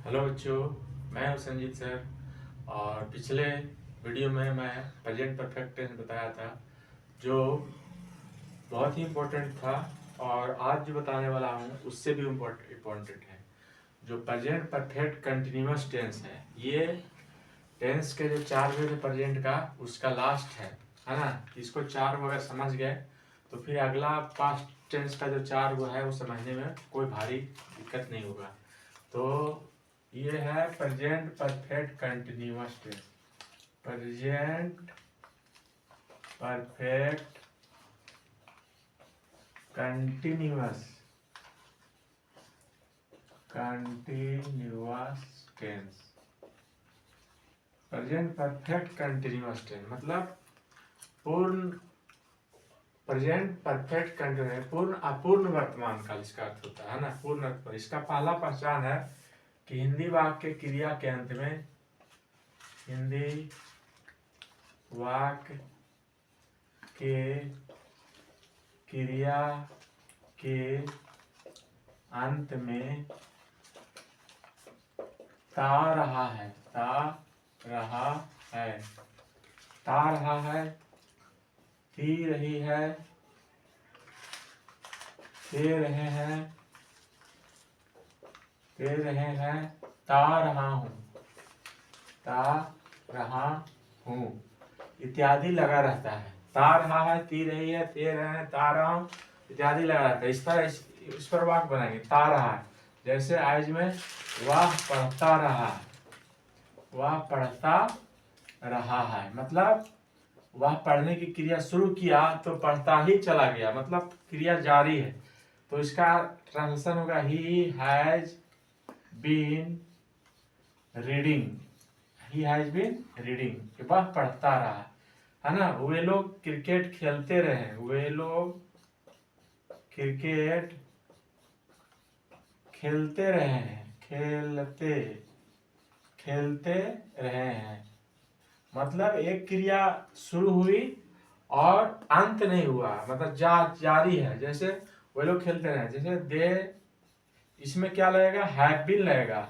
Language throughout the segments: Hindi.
हेलो बच्चों, मैं हूं संजीत सर। और पिछले वीडियो में मैं प्रेजेंट परफेक्ट टेंस बताया था जो बहुत ही इम्पोर्टेंट था। और आज जो बताने वाला हूं उससे भी इम्पोर्टेंट है। जो प्रेजेंट परफेक्ट कंटिन्यूअस टेंस है, ये टेंस के जो चार वे प्रेजेंट का उसका लास्ट है ना। इसको चार वो अगर समझ गए तो फिर अगला पास्ट टेंस का जो चार वो है वो समझने में कोई भारी दिक्कत नहीं होगा। तो ये है present perfect continuous tense. Present perfect continuous tense. Present perfect continuous tense मतलब पूर्ण प्रेजेंट परफेक्ट कंटिन्यूअस, पूर्ण अपूर्ण वर्तमान काल इसका अर्थ होता है ना। पूर्ण वर्तमान इसका पहला पहचान है कि हिंदी वाक्य क्रिया के अंत में, हिंदी वाक्य के क्रिया के अंत में ता रहा है, ती रही है, ते रहे हैं, ता रहा हूँ इत्यादि लगा रहता है। ता रहा है, ती रही है, ते रहे हैं, ता रहा हूँ इत्यादि लगा रहता है। इस तरह इस पर वाक्य बनाएंगे। ता रहा है जैसे आज में वह पढ़ता रहा है मतलब वह पढ़ने की क्रिया शुरू किया तो पढ़ता ही चला गया, मतलब क्रिया जारी है। तो इसका ट्रांसलेशन होगा ही हैज बीन रीडिंग, वह पढ़ता रहा है ना। वे लोग क्रिकेट खेलते रहे, खेलते रहे हैं मतलब एक क्रिया शुरू हुई और अंत नहीं हुआ, मतलब जारी है। जैसे वे लोग खेलते रहे, जैसे दे, इसमें क्या लगेगा, हैव बीन लगेगा।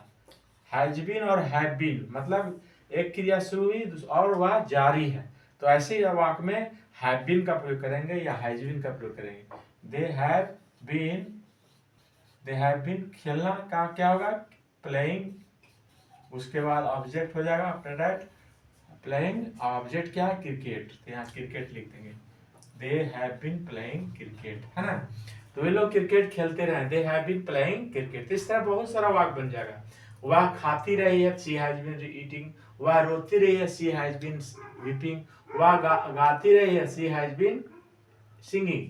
हैज बीन और हैव बीन मतलब एक क्रिया शुरू हुई और वह जारी है। तो ऐसे ही वाक्य में हैव बीन का प्रयोग करेंगे या हैज बीन का प्रयोग करेंगे। दे हैव बीन खेलना का क्या होगा, प्लेइंग, उसके बाद ऑब्जेक्ट हो जाएगा आफ्टर दैट प्लेइंग। ऑब्जेक्ट क्या है, क्रिकेट, तो यहाँ क्रिकेट लिख देंगे। They have been playing cricket, है ना। तो वे लोग क्रिकेट खेलते रहे, they have been playing cricket. इस तरह बहुत सारा वाक्य बन जाएगा। वह खाती रही है, शी हैज बीन ईटिंग। वह रोती रही है, शी हैज बीन वीपिंग। वह गाती रही है, शी हैज बीन सिंगिंग।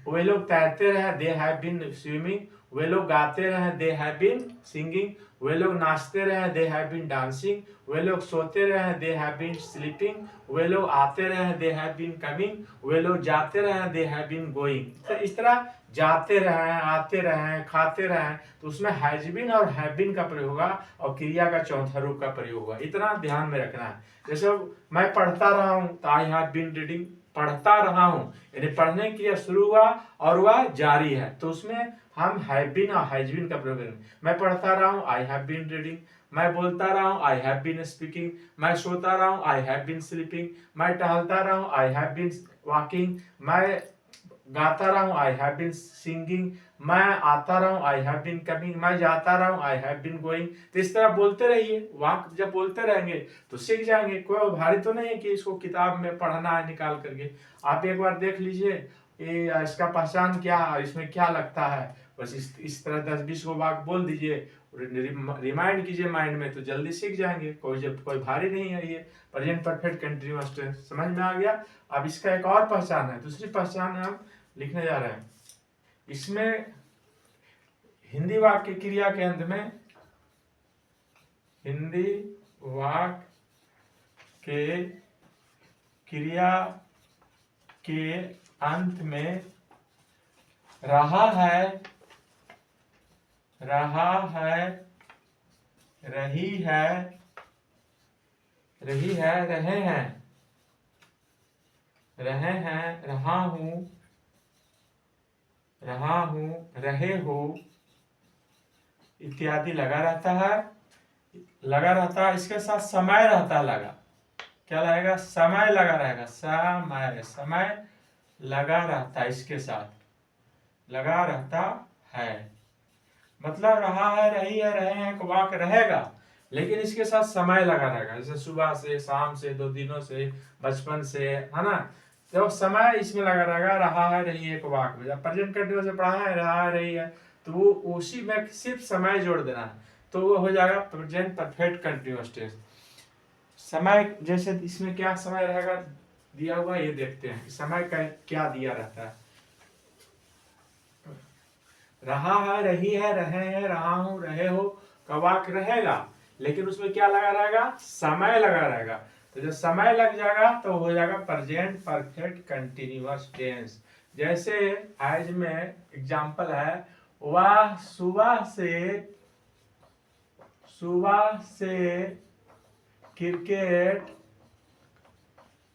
वे लोग तैरते रहे, दे हैव बीन स्विमिंग। वे लोग गाते रहे, दे हैव बीन सिंगिंग। वे लोग नाचते रहे, दे हैव बीन डांसिंग। वे लोग सोते रहे, दे हैव बीन स्लीपिंग। वे लोग आते रहे, दे हैव बीन कमिंग। वे लोग जाते रहे, दे हैव बीन गोइंग। तो इस तरह जाते रहे, आते रहे, खाते रहे, तो उसमें हैज बीन और हैव बीन का प्रयोग होगा और क्रिया का चौथा रूप का प्रयोग होगा। इतना ध्यान में रखना है। जैसे मैं पढ़ता रहा हूं तो आई हैव बीन रीडिंग, पढ़ता रहा हूं यानी पढ़ने की क्रिया शुरू हुआ और वह जारी है, तो उसमें हम हैव बीन और हैज बीन का प्रयोग करेंगे। मैं पढ़ता रहा हूं, आई हैव बीन रीडिंग। मैं बोलता रहा हूं, आई हैव बीन स्पीकिंग। मैं सोता रहा हूं, आई हैव बीन स्लीपिंग। मैं टहलता रहा हूं, आई हैव बीन वॉकिंग। मैं गाता रहा हूं, आई हैव बीन सिंगिंग। मैं आता रहा हूं, आई हैव बीन कमिंग। मैं जाता रहा हूं, आई हैव बीन गोइंग। तो इस तरह बोलते रहिए, वाक्य जब बोलते रहेंगे तो सीख जाएंगे। कोई भारी तो नहीं है कि इसको किताब में पढ़ना है निकाल करके। आप एक बार देख लीजिए ये इसका पहचान क्या है, इसमें क्या लगता है, बस इस तरह 10-20 को वाक्य बोल दीजिए, रिमाइंड कीजिए माइंड में, तो जल्दी सीख जाएंगे। कोई भारी नहीं है ये। प्रेजेंट परफेक्ट कंटिन्यूअस टेंस समझ में आ गया। अब इसका एक और पहचान है, दूसरी पहचान हम लिखने जा रहे हैं। इसमें हिंदी वाक्य क्रिया के अंत में, हिंदी वाक्य के क्रिया के अंत में रहा है, रही है, रहे हैं, रहा हूं, रहे हो इत्यादि लगा रहता है। लगा रहता है, इसके साथ समय रहता है लगा, क्या लगेगा, समय लगा रहेगा, समय, समय लगा रहता है, इसके साथ लगा रहता है, मतलब रहा है, रही है, रहे हैं, वाक रहेगा, लेकिन इसके साथ समय लगा रहेगा, जैसे सुबह से, शाम से, 2 दिनों से, बचपन से, है ना। तो समय इसमें लगा रहेगा, रहा है, रही है, वाक में। जब प्रेजेंट कंटिन्यूअस से पढ़ा है, रहा है, रही है, तो वो उसी में सिर्फ समय जोड़ देना है, तो वो हो जाएगा प्रेजेंट परफेक्ट कंटिन्यूअस टेंस। समय जैसे इसमें क्या समय रहेगा दिया हुआ, ये देखते हैं समय का क्या दिया रहता है। रहा है, रही है, रहे हैं, रहा हूं, रहे हो का वाक्य रहेगा, लेकिन उसमें क्या लगा रहेगा, समय लगा रहेगा। तो जब समय लग जाएगा तो हो जाएगा प्रेजेंट परफेक्ट कंटिन्यूअस टेंस। जैसे आज में एग्जांपल है, वह सुबह से क्रिकेट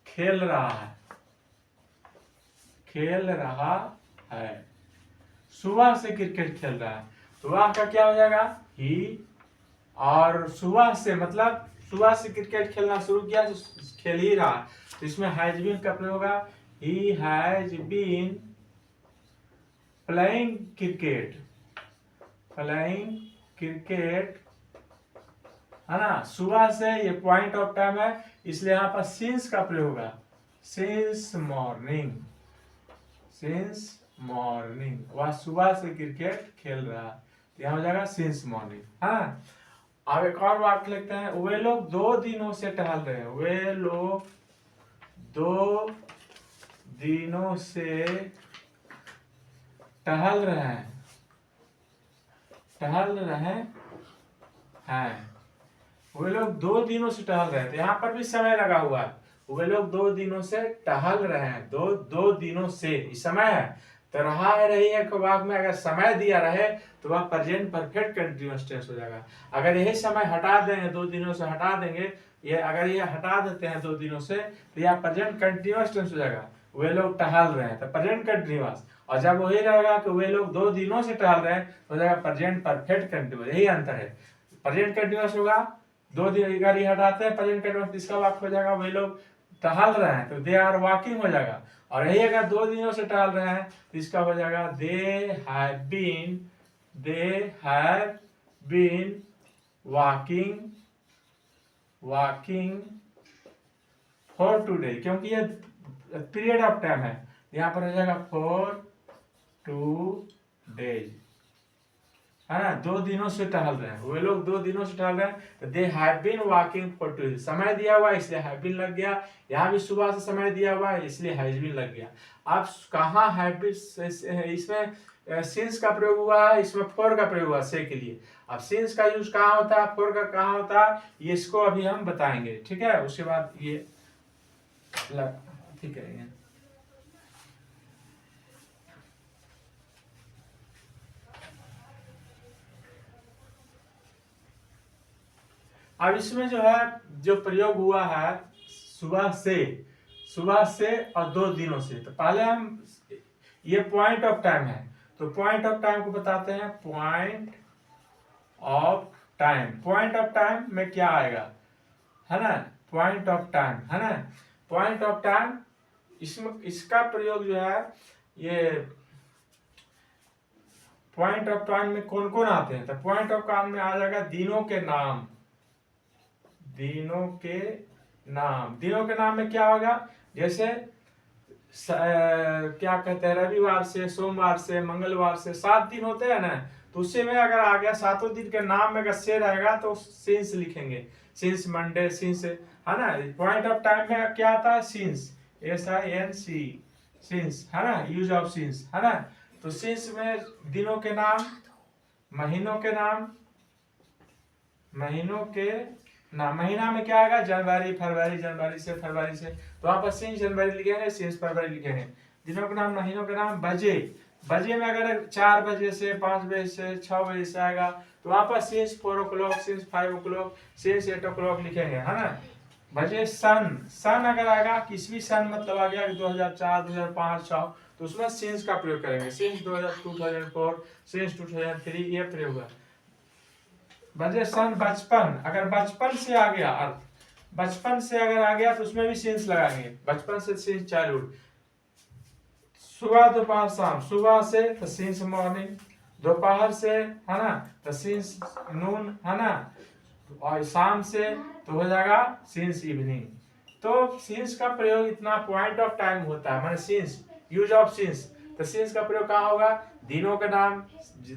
खेल रहा है, सुबह से क्रिकेट खेल रहा है, तो वह का क्या हो जाएगा, ही, और सुबह से मतलब सुबह से क्रिकेट खेलना शुरू किया, खेल ही रहा, तो इसमें हैज बीन का प्रयोग होगा, he has been playing cricket, है ना। सुबह से ये पॉइंट ऑफ टाइम है, इसलिए यहाँ पर सिंस का प्रयोग होगा, सिंस मॉर्निंग, वह सुबह से क्रिकेट खेल रहा है, तो यहाँ हो जाएगा सिंस मॉर्निंग, है। अब एक और वाक्य लिखते हैं, वे लोग 2 दिनों से टहल रहे हैं, वे लोग 2 दिनों से टहल रहे हैं, वे लोग 2 दिनों से टहल रहे हैं, तो यहाँ पर भी समय लगा हुआ है, वे लोग 2 दिनों से टहल रहे हैं, दो दिनों से समय है, तो रहा है, रही है के बाद में अगर समय दिया रहे तो वह प्रेजेंट परफेक्ट कंटिन्यूअस टेंस हो जाएगा। अगर यही समय हटा देंगे, 2 दिनों से हटा देंगे, ये अगर ये हटा देते हैं 2 दिनों से, तो यह प्रेजेंट कंटिन्यूअस टेंस हो जाएगा, वे लोग टहल रहे हैं, तो प्रेजेंट कंटिन्यूअस। और जब वही रहेगा कि वे लोग 2 दिनों से टहल रहे हैं, तो हो जाएगा प्रेजेंट परफेक्ट कंटिन्यूअस, यही अंतर है। प्रेजेंट कंटिन्यूअस होगा, 2 दिन गाड़ी हटाते हैं, प्रेजेंट कंटिन्यूअस, इसका वाक्य हो जाएगा वे लोग टहल रहे हैं, तो दे आर वॉकिंग हो जाएगा। और यही अगर 2 दिनों से टहल रहे हैं, तो इसका हो जाएगा they have been walking for today, क्योंकि ये पीरियड ऑफ टाइम है, यहाँ पर हो जाएगा फॉर 2 डेज, है ना। 2 दिनों से टहल रहे हैं, वे लोग 2 दिनों से टहल रहे हैं, तो they have been walking for 2 days, समय दिया हुआ है इसलिए हैव बीन लग गया, यहाँ भी सुबह से समय दिया हुआ है इसलिए हैज बीन लग गया। अब कहाँ हैव बीन, इसमें सिंस का प्रयोग हुआ है, इसमें फॉर का प्रयोग हुआ से के लिए। अब सिंस का यूज कहाँ होता है, फॉर का कहाँ होता है, ये इसको अभी हम बताएंगे, ठीक है। उसके बाद ये ठीक है। अब इसमें जो है, जो प्रयोग हुआ है सुबह से और 2 दिनों से, तो पहले हम, ये पॉइंट ऑफ टाइम है, तो पॉइंट ऑफ टाइम को बताते हैं, पॉइंट ऑफ टाइम में क्या आएगा, है ना, पॉइंट ऑफ टाइम, है ना। पॉइंट ऑफ टाइम, इसमें इसका प्रयोग जो है, ये पॉइंट ऑफ टाइम में कौन कौन आते हैं, तो पॉइंट ऑफ टाइम में आ जाएगा दिनों के नाम में क्या होगा, जैसे क्या कहते हैं, रविवार से, सोमवार से, मंगलवार से 7 दिन होते हैं ना, तो उससे में अगर आ गया 7 दिन के नाम में अगर से रहेगा तो सिंस लिखेंगे, सिंस मंडे, सिंस, है ना। पॉइंट ऑफ टाइम में क्या आता है, सिंस, SINC, सिंस, है ना, यूज ऑफ सिंस, है ना। तो सिंस में दिनों के नाम, महीनों के नाम, महीना में क्या आएगा, जनवरी, फरवरी, जनवरी से, फरवरी से, तो वहां पर सिंस जनवरी लिखेंगे, सिंस फरवरी लिखेंगे। दिनों के नाम, महीनों के नाम, बजे में अगर 4 बजे से, 5 बजे से, 6 बजे से आएगा, तो वहां पर since 4 o'clock, since 5 o'clock, since 8 o'clock लिखेंगे, है ना। बजे, सन अगर आएगा, किसी भी सन मतलब आ गया 2004, 2005, 6, तो उसमें सिंस का प्रयोग करेंगे, सिंस 2004, सिंस 2003, ये प्रयोग है। बजे सन बचपन, अगर बचपन से आ गया अर्थ, बचपन से अगर आ गया तो उसमें भी सिंस लगाएंगे, बचपन से सिंस चाइल्डहुड। सुबह दोपहर शाम, सुबह से तो सिंस मॉर्निंग, दोपहर से है ना तो सिंस नून है ना, और शाम से तो हो जाएगा सिंस इवनिंग। तो सिंस का प्रयोग इतना पॉइंट ऑफ टाइम होता है, माने सिंस, यूज ऑफ सिंस। तो सिंस का प्रयोग कहाँ होगा? दिनों का नाम,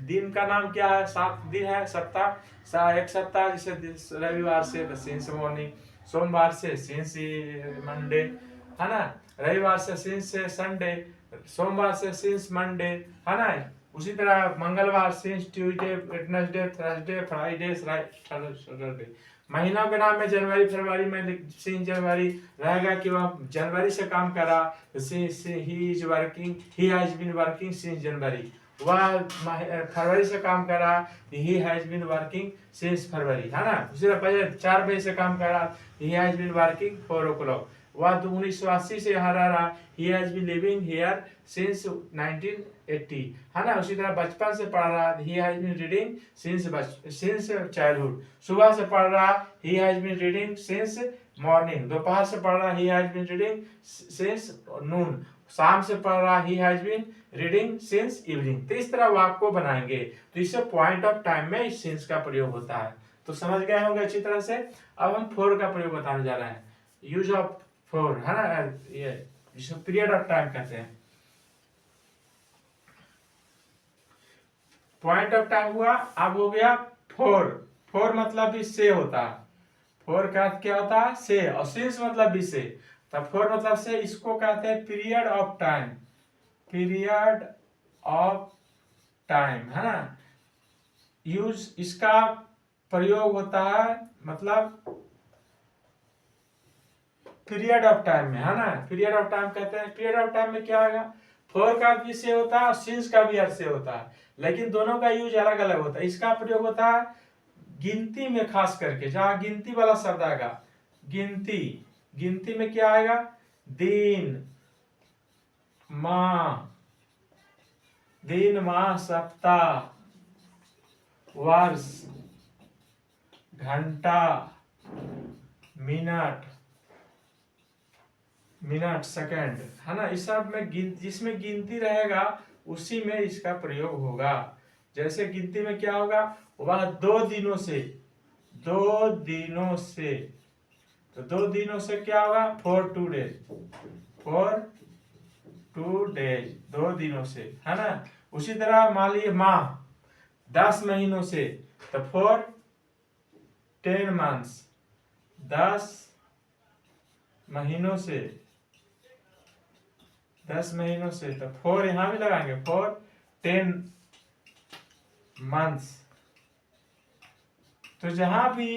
दिन का नाम क्या है? 7 दिन है, सप्ताह, एक सप्ताह, जैसे रविवार से तो सिंस मॉर्निंग, सोमवार से सिंस मंडे है ना, रविवार से सिंस संडे, सोमवार से सिंस मंडे है ना। उसी तरह मंगलवार since Tuesday, Wednesday, Thursday, Friday, Saturday. महीनों के नाम में जनवरी फरवरी में सिंस जनवरी रहेगा कि वह जनवरी से काम कर रहा, he is working, he has been working since January. वह फरवरी से काम कर रहा, he has been working since February है ना। उसी तरह 4 बजे से काम कर रहा, he has been working 4 o'clock। वह 1980 से यहाँ रह रहा, he has been living here since 1980 है ना। उसी तरह बचपन से पढ़ रहा, he has been reading since childhood. सुबह से पढ़ रहा, he has been reading since morning. दोपहर से पढ़ रहा, he has been reading since noon. शाम से पढ़ रहा, he has been reading since evening. तो इस तरह वाक्य को बनाएंगे, तो इससे पॉइंट ऑफ टाइम में इस सिंस का प्रयोग होता है। तो समझ गए होंगे अच्छी तरह से। अब हम फोर का प्रयोग बताने जा रहे हैं, यूज ऑफ फोर है ना, ये जिसको पीरियड ऑफ टाइम कहते हैं। पॉइंट ऑफ टाइम हुआ, अब हो गया फोर। फोर मतलब भी से होता है, फोर का अर्थ क्या होता है? से, और सिंस मतलब भी से, तब फोर मतलब से। इसको कहते हैं period of time, period of time है ना। यूज इसका प्रयोग होता है मतलब पीरियड ऑफ टाइम में है ना, पीरियड ऑफ टाइम कहते हैं। पीरियड ऑफ टाइम में क्या आएगा? फोर का भी से होता है और सिंस का भी अर्थ से होता है, लेकिन दोनों का यूज अलग अलग होता है। इसका प्रयोग होता है गिनती में, खास करके जहां गिनती वाला शब्द आएगा, गिनती, गिनती में क्या आएगा? दिन, माह, दिन माह सप्ताह, वर्ष, घंटा, मिनट, मिनट, सेकंड है ना। इस सब में जिसमें गिनती रहेगा उसी में इसका प्रयोग होगा। जैसे गिनती में क्या होगा? वह 2 दिनों से, 2 दिनों से, तो 2 दिनों से क्या होगा? 4 2 days, 4 2 days, 2 दिनों से है ना। उसी तरह मान लीजिए माह, 10 महीनों से, तो 4 10 months, 10 महीनों से, 10 महीनों से, तो 4 यहां भी लगाएंगे, 4 10 months। तो जहां भी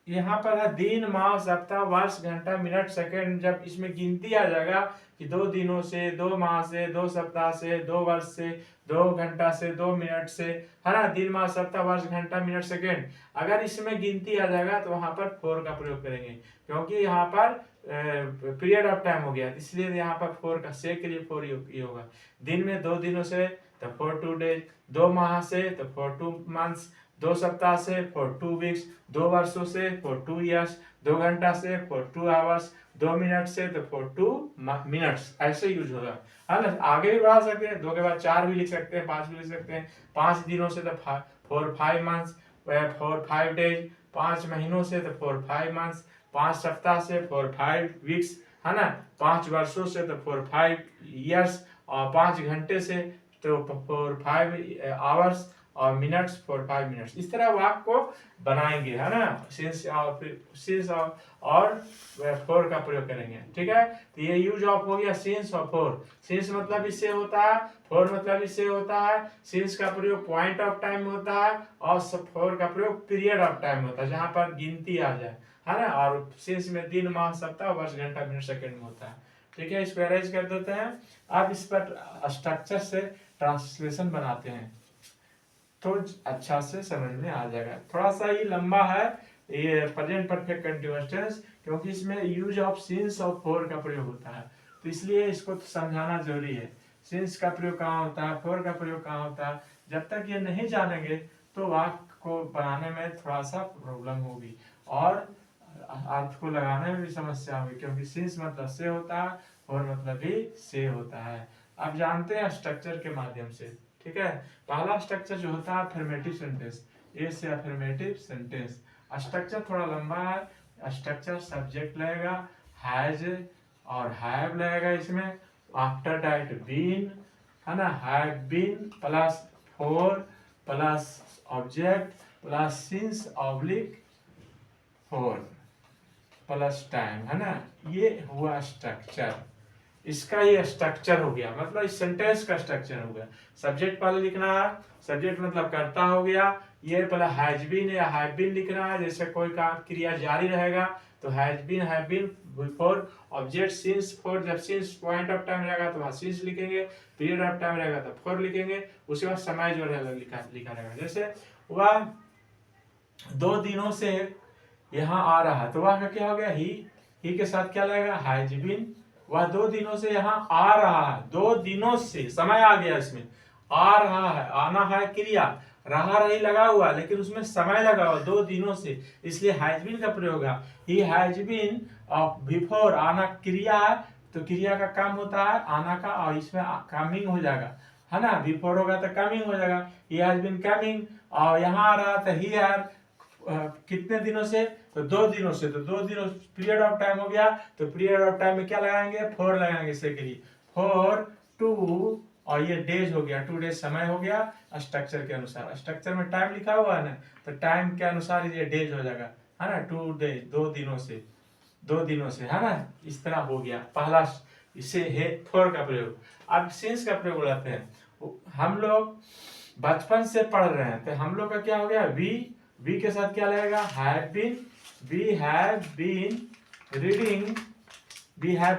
यहाँ पर है दिन माह सप्ताह वर्ष घंटा मिनट सेकंड, जब इसमें गिनती आ जाएगा कि 2 दिनों से, 2 माह से, 2 सप्ताह से, 2 वर्ष से, 2 घंटा से, 2 मिनट से है ना, दिन माह सप्ताह वर्ष घंटा मिनट सेकंड, अगर इसमें गिनती आ जाएगा तो वहां पर 4 का प्रयोग करेंगे, क्योंकि यहाँ पर पीरियड ऑफ टाइम हो गया, इसलिए यहाँ पर 4 का से के लिए 4 ये होगा। दिन में 2 दिनों से तो 4 2 days, 2 माह से तो 4 2 months, 2 सप्ताह से 4 2 weeks, 2 वर्षों से 4 2 years, 2 घंटा से 4 2 hours, 2 मिनट से तो 4 2 minutes, ऐसे यूज होगा है ना। आगे भी बढ़ा सकते हैं, 2 के बाद 4 भी लिख सकते हैं, 5 भी लिख सकते हैं। 5 दिनों से तो 4 5 months, 4 5 days, 5 महीनों से तो 4 5 months, 5 सप्ताह से 4 5 weeks है ना, 5 वर्षों से तो 4 5 years, और 5 घंटे से तो 4 5 hours, और मिनट्स 4 5 मिनट्स। इस तरह वाक्य को बनाएंगे है ना, सिंस और 4 का प्रयोग करेंगे, ठीक है। तो ये यूज ऑफ हो गया सिंस और 4। सिंस मतलब इससे होता है, 4 मतलब इससे होता है। सिंस का प्रयोग पॉइंट ऑफ टाइम होता है, और 4 का प्रयोग पीरियड ऑफ टाइम होता है, जहां पर गिनती आ जाए है ना। और सिंस में दिन माह सप्ताह वर्ष घंटा मिनट सेकंड में होता है, ठीक है। इसको अरेंज कर देते हैं। अब इस पर स्ट्रक्चर से ट्रांसलेशन बनाते हैं तो अच्छा से समझ में आ जाएगा। थोड़ा सा ये लंबा है ये प्रेजेंट परफेक्ट कंटीन्यूअस टेंस, क्योंकि इसमें यूज ऑफ सिंस और 4 का प्रयोग होता है, तो इसलिए इसको तो समझाना जरूरी है। सिंस का प्रयोग कहाँ होता है, 4 का प्रयोग कहाँ होता है, जब तक ये नहीं जानेंगे तो वाक्य को बनाने में थोड़ा सा प्रॉब्लम होगी और अर्थ को लगाने में भी समस्या होगी, क्योंकि सिंस मतलब से होता है और मतलब भी से होता है। आप जानते हैं स्ट्रक्चर के माध्यम से, ठीक है। पहला स्ट्रक्चर जो होता है अफर्मेटिव सेंटेंस, ए से अफर्मेटिव सेंटेंस। स्ट्रक्चर थोड़ा लंबा है। स्ट्रक्चर सब्जेक्ट लगेगा, हैज और हैव लगेगा इसमें, आफ्टर दैट बीन, है ना, have been plus for plus object plus since oblique for plus time, है ना। ये हुआ स्ट्रक्चर, इसका ये स्ट्रक्चर हो गया, मतलब इस सेंटेंस का स्ट्रक्चर हो गया। सब्जेक्ट पहले लिखना है, सब्जेक्ट मतलब कर्ता हो गया। ये पहले हैज बीन या हैव बीन लिखना है, जैसे कोई काम क्रिया जारी रहेगा तो has been before object since for, जब सिंस पॉइंट ऑफ टाइम रहेगा तो वहाँ सिंस लिखेंगे, पीरियड ऑफ टाइम रहेगा तो फोर लिखेंगे, उसके बाद समय जो रहेगा लिखा रहेगा। जैसे वह 2 दिनों से यहाँ आ रहा है तो वह का क्या हो गया, ही के साथ क्या लगेगा, हैज बीन। वह 2 दिनों से यहाँ आ रहा है, 2 दिनों से समय आ गया, इसमें आ रहा है, आना है क्रिया, रहा रही लगा हुआ, लेकिन उसमें समय लगा हुआ 2 दिनों से, इसलिए हैज बीन का प्रयोग है। ही हैज बीन बिफोर, आना क्रिया है तो क्रिया का काम होता है आना का, और इसमें कमिंग हो जाएगा, है ना। बिफोर होगा तो कमिंग हो जाएगा, ही हैज बीन कमिंग। और यहाँ आ रहा था ही हैड कितने दिनों से, तो 2 दिनों से, तो 2 दिनों पीरियड ऑफ टाइम हो गया, तो पीरियड ऑफ टाइम में क्या लगाएंगे, 4 लगाएंगे से के लिए, 4 2 और ये डेज हो गया, 2 डेज समय हो गया स्ट्रक्चर के अनुसार। स्ट्रक्चर में टाइम लिखा हुआ है ना, तो टाइम के अनुसार ये डेज हो जाएगा, है ना। 2 डेज, 2 दिनों से, है ना। इस तरह हो गया पहला, इससे है फोर का प्रयोग। अब सिंस का प्रयोग लाते हैं। हम लोग बचपन से पढ़ रहे हैं तो हम लोग का क्या हो गया, वी के साथ क्या लगेगा, have been, we have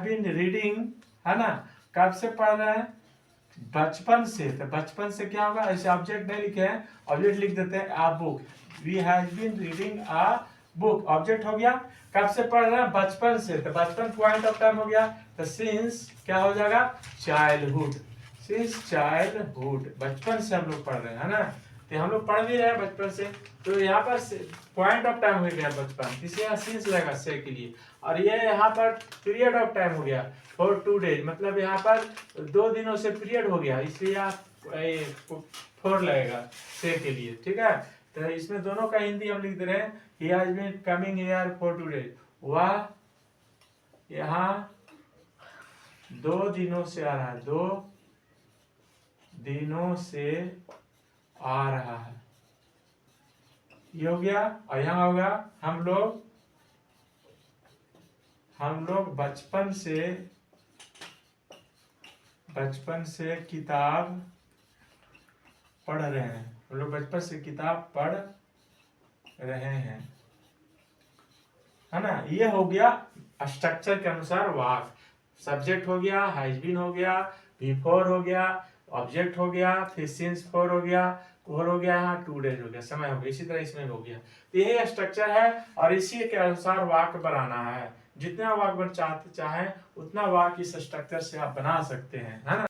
been reading, है ना। कब से पढ़ रहे हैं, बचपन से, तो बचपन से क्या होगा, ऐसे ऑब्जेक्ट नहीं लिखे हैं, ऑब्जेक्ट लिख देते हैं, a book, we have been reading a book, object हो गया। कब से पढ़ रहे हैं, बचपन से, तो बचपन पॉइंट ऑफ टाइम हो गया, तो सिंस क्या हो जाएगा, चाइल्डहुड, सिंस चाइल्डहुड, बचपन से हम लोग पढ़ रहे हैं, है ना। तो हम लोग पढ़ भी रहे हैं बचपन से, तो यहाँ पर पॉइंट ऑफ टाइम हो गया बचपन, इसलिए यहाँ सिंस लगेगा से के लिए। और ये यहाँ पर पीरियड ऑफ टाइम हो गया फॉर 2 डेज, मतलब यहाँ पर 2 दिनों से पीरियड हो गया, इसलिए यहाँ 4 लगेगा से के लिए, ठीक है। तो इसमें दोनों का हिंदी हम लिख दे रहे हैं, he has been coming here for 2 days, वह यहाँ 2 दिनों से आ रहा है, 2 दिनों से आ रहा है, ये हो गया। और यहाँ होगा हम लोग बचपन से किताब पढ़ रहे हैं, हम लोग बचपन से किताब पढ़ रहे हैं, है ना। ये हो गया स्ट्रक्चर के अनुसार वाक्य। सब्जेक्ट हो गया, हैज बीन हो गया, बिफोर हो गया, ऑब्जेक्ट हो गया, फिर सिंस 4 हो गया, फोर हो गया, यहाँ 2 डेज हो गया, समय हो गया, इसी तरह इसमें हो गया। तो यही स्ट्रक्चर है और इसी के अनुसार वाक्य बनाना है। जितना वाक्य चाहें उतना वाक्य इस स्ट्रक्चर से आप बना सकते हैं, है ना।